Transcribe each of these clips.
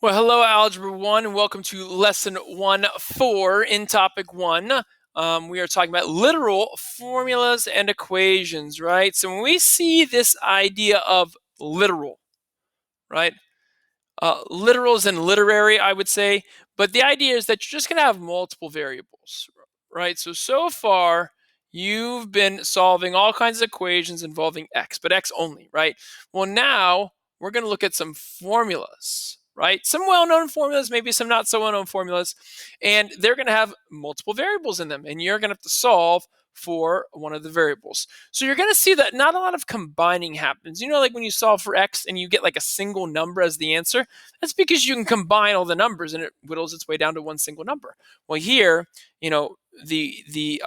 Well, hello, Algebra 1, and welcome to Lesson 1-4 in Topic 1. We are talking about literal formulas and equations, right? So when we see this idea of literal, right? Literals and literary, I would say, but the idea is that you're just going to have multiple variables, right? So far, you've been solving all kinds of equations involving x, but x only, right? Well, now we're going to look at some formulas, right? Some well-known formulas, maybe some not so well-known formulas, and they're going to have multiple variables in them, and you're going to have to solve for one of the variables. So you're going to see that not a lot of combining happens. You know, like when you solve for x and you get like a single number as the answer, that's because you can combine all the numbers and it whittles its way down to one single number. Well, here, the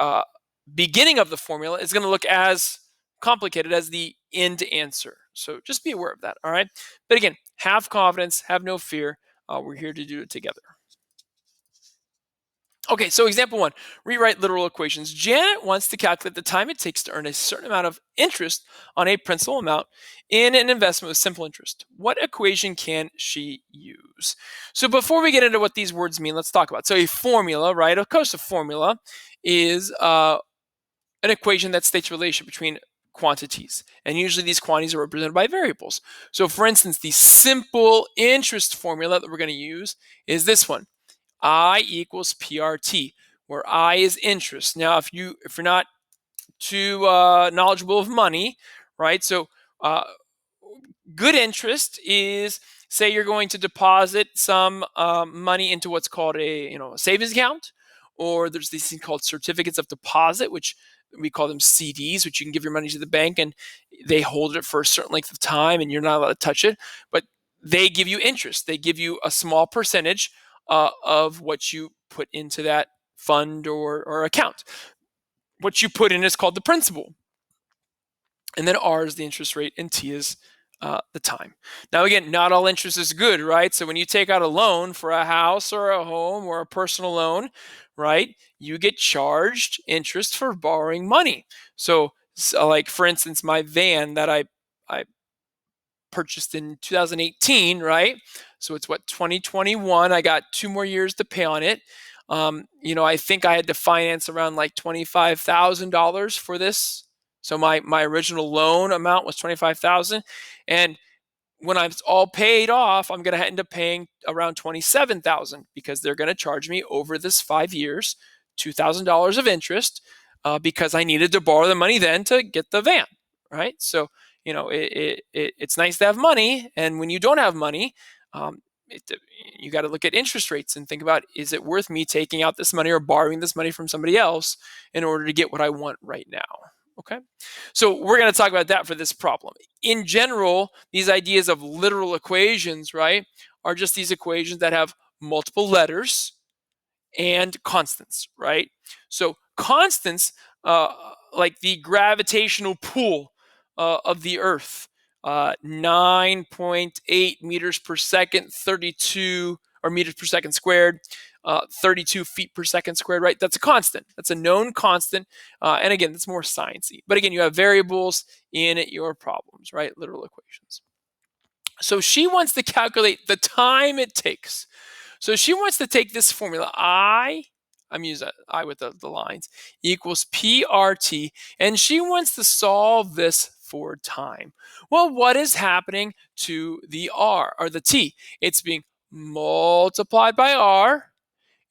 beginning of the formula is going to look as complicated as the end answer. So just be aware of that, all right? But again, have confidence, have no fear. We're here to do it together. Okay, so example 1, rewrite literal equations. Janet wants to calculate the time it takes to earn a certain amount of interest on a principal amount in an investment with simple interest. What equation can she use? So before we get into what these words mean, let's talk about. So a formula, right? Of course, a formula is an equation that states a relation between quantities. And usually these quantities are represented by variables. So for instance, the simple interest formula that we're going to use is this one. I equals PRT, where I is interest. Now, if you're not too knowledgeable of money, right? So, good interest is, say you're going to deposit some money into what's called a savings account, or there's these things called certificates of deposit, which we call them CDs, which you can give your money to the bank and they hold it for a certain length of time, and you're not allowed to touch it, but they give you interest. They give you a small percentage of what you put into that fund or account. What you put in is called the principal. And then R is the interest rate, and T is the time. Now, again, not all interest is good, right? So when you take out a loan for a house or a home or a personal loan, right, you get charged interest for borrowing money. So like for instance, my van that I purchased in 2018, right? So it's what, 2021. I got 2 more years to pay on it. I think I had to finance around like $25,000 for this. So my original loan amount was 25,000, and when it's all paid off, I'm going to end up paying around 27,000 because they're going to charge me over this 5 years $2,000 of interest because I needed to borrow the money then to get the van, right? So it's nice to have money, and when you don't have money, um, you got to look at interest rates and think about, is it worth me taking out this money or borrowing this money from somebody else in order to get what I want right now? Okay, so we're going to talk about that for this problem. In general, these ideas of literal equations, right, are just these equations that have multiple letters and constants, right? So constants, like the gravitational pull of the Earth, 9.8 meters per second, 32 or meters per second squared, 32 feet per second squared, right? That's a constant. That's a known constant. And again, that's more sciencey. But again, you have variables in your problems, right? Literal equations. So she wants to calculate the time it takes. So she wants to take this formula, I'm using I with the lines, equals PRT, and she wants to solve this for time. Well, what is happening to the R or the T? It's being multiplied by R,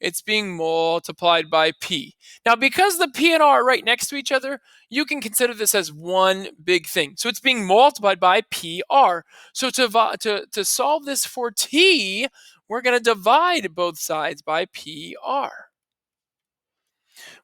it's being multiplied by P. Now, because the P and R are right next to each other, you can consider this as one big thing. So it's being multiplied by PR. So to solve this for T, we're going to divide both sides by PR.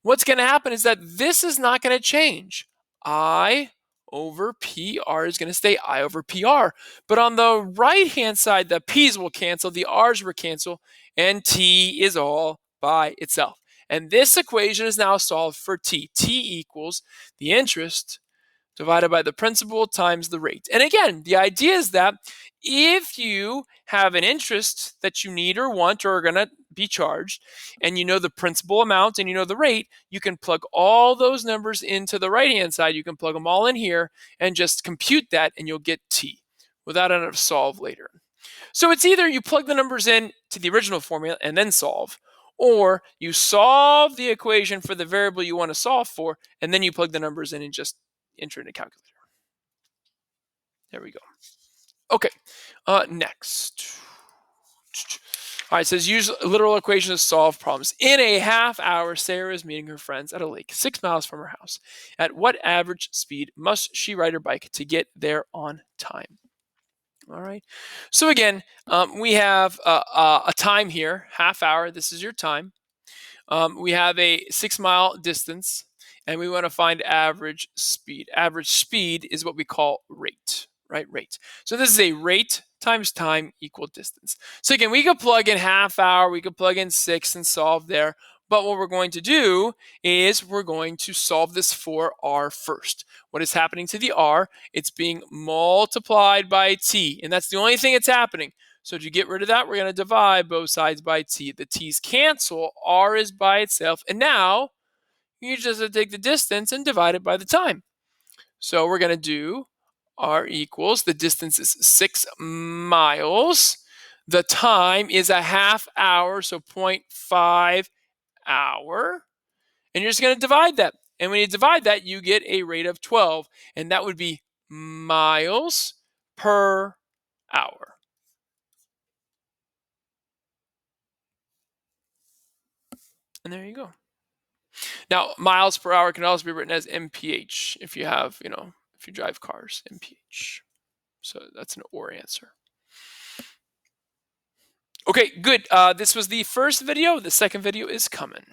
What's going to happen is that this is not going to change. I over PR is going to stay I over PR. But on the right-hand side, the P's will cancel, the R's will cancel, and T is all by itself. And this equation is now solved for T. T equals the interest divided by the principal times the rate. And again, the idea is that if you have an interest that you need or want or are going to be charged, and you know the principal amount and you know the rate, you can plug all those numbers into the right-hand side. You can plug them all in here and just compute that, and you'll get T without having to solve later. So it's either you plug the numbers in to the original formula and then solve, or you solve the equation for the variable you want to solve for, and then you plug the numbers in and just enter in a calculator. There we go. Okay, next. All right, it says use literal equations to solve problems. In a half hour, Sarah is meeting her friends at a lake 6 miles from her house. At what average speed must she ride her bike to get there on time? All right. So again, we have a time here, half hour. This is your time. We have a 6 mile distance, and we want to find average speed. Average speed is what we call rate, right? Rate. So this is a rate times time equal distance. So again, we could plug in half hour, we could plug in 6 and solve there. But what we're going to do is we're going to solve this for r first. What is happening to the r? It's being multiplied by t, and that's the only thing that's happening. So to get rid of that, we're going to divide both sides by t. The t's cancel, r is by itself, and now you just have to take the distance and divide it by the time. So we're going to do r equals, the distance is 6 miles. The time is a half hour, so 0.5 hour. And you're just going to divide that. And when you divide that, you get a rate of 12, and that would be miles per hour. And there you go. Now, miles per hour can also be written as mph if you have, if you drive cars, mph. So that's an or answer. Okay, good. This was the first video. The second video is coming.